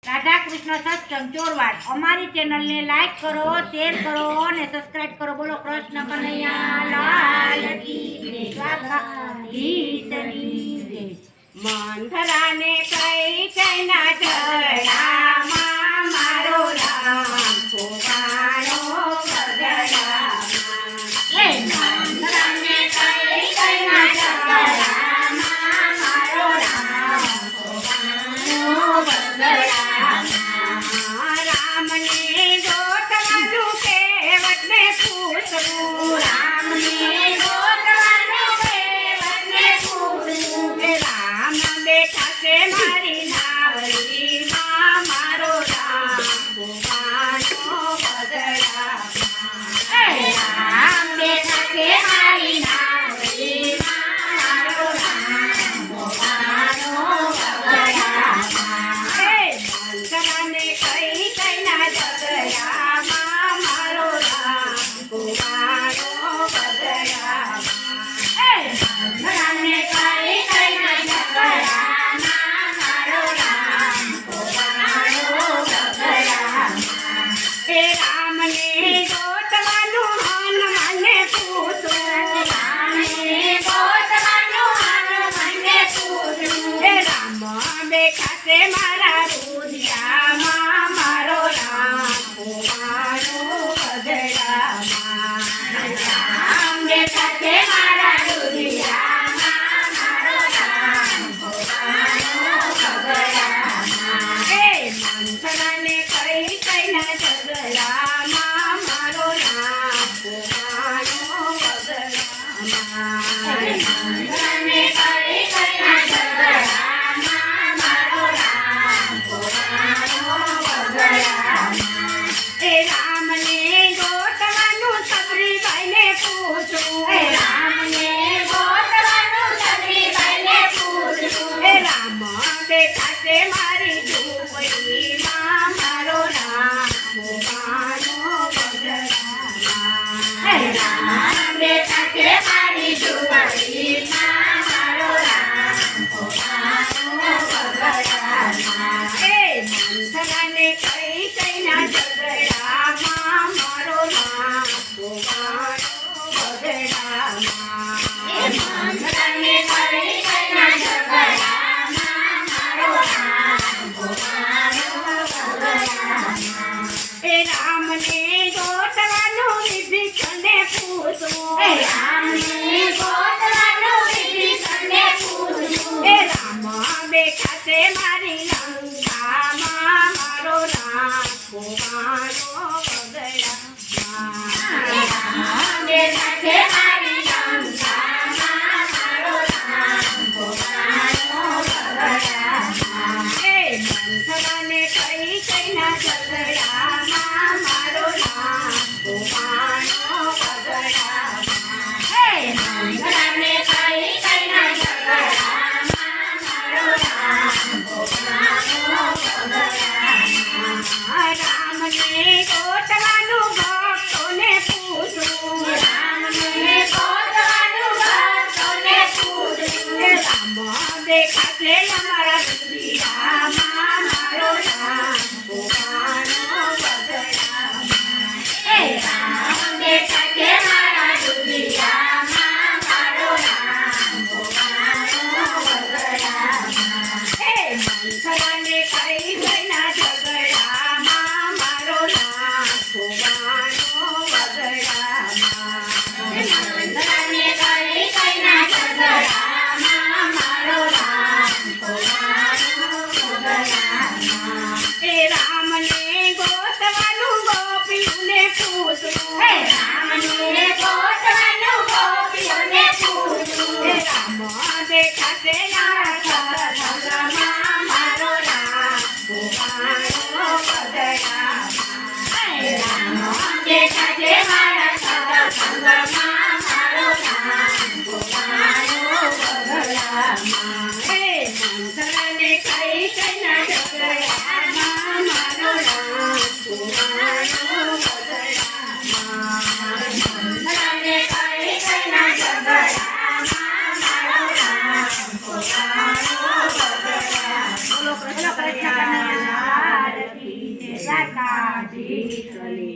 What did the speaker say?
राधा कृष्ण सत्संग चोरवाड अमारी चैनल ने लाइक करो, शेर करो और सब्सक्राइब करो। बोलो कृष्ण कन्हैया लाल की जय। मंथरा ने कई चैना झगड़ा मारो राम पुराणो बगड़ा। मंथरा ने कई चैना झगड़ा मारो राम पुराणो बगड़ा। राम ने गोतवानु केवट में पूछू, राम ने गोतवानु केवट में पूछू। राम बेटा से मारी नावरी मारो राम पुराणो बगड़ा। राम बेटा से मारी नावरी मारो राम पुराणो बगड़ा। मंथरा ने कई कैना झगड़ा मारो राम पुराणो बगड़ा। मंथरा ने कई कैना झगड़ा मारो राम पुराणो बगड़ा। राम ने गोतवानु हनुमान ने पूछो, राम ने गोतवानु हनुमान ने पूछो। राम बेटा से मारा रुधिया मारो राम पुराणो बगड़ा। राम बेटा से मारा रुधिया मारो राम पुराणो बगड़ा। मंथरा ने कई कैना झगड़ा मारो राम पुराणो बगड़ा। मंथरा ने कई कैना झगड़ा मारो राम पुराणो बगड़ा। राम ने गोतवानु सबरी बाई ने पूछो, राम ने गोतवानु सबरी बाई ने पूछो। राम बेटा से मारी झूपड़ी मारो राम पुराणो बगड़ा। राम बेटा से मारी झूपड़ी मारो राम पुराणो बगड़ा। मंथरा ने कई कैना झगड़ा मारो राम पुराणो बगड़ा। मंथरा ने कई कैना झगड़ा मारो राम पुराणो बगड़ा। राम ने गोतवानु विभीषण ने पूछो, राम ने गोतवानु विभीषण ने पूछो। राम बेटा से मारी लंका मारो राम पुराणो बगड़ा। राम बेटा से मारी लंका मारो राम पुराणो बगड़ा। मंथरा ने कई कैना झगड़ा मारो राम पुराणो बगड़ा। मंथरा ने कई कैना झगड़ा मारो राम पुराणो बगड़ा। राम ने गोतवानु भक्तों ने पूछो, राम ने गोतवानु भक्तों ने पूछो। राम बेटा से हमारा रुधिया मारो राम पुराणो बगड़ा। राम बेटा से हमारा रुधिया मारो राम पुराणो बगड़ा। मंथरा ने कई कैना झगड़ा मारो राम पुराणो बगड़ा। मंथरा ने कई कैना झगड़ा मारो राम पुराणो बगड़ा। राम ने गोतवानु गोपियों ने पूछो, राम ने गोतवानु गोपियों ने पूछो। राम बेटा से मारो राम पुराणो बगड़ा। राम बेटा से मारा मारो राम पुराणो बगड़ा। मंथरा ने कई कैना झगड़ा मारो राम पुराणो बगड़ा। मंथरा ने कई कैना झगड़ा मारो राम पुराणो बगड़ा। વિઠ્ઠલી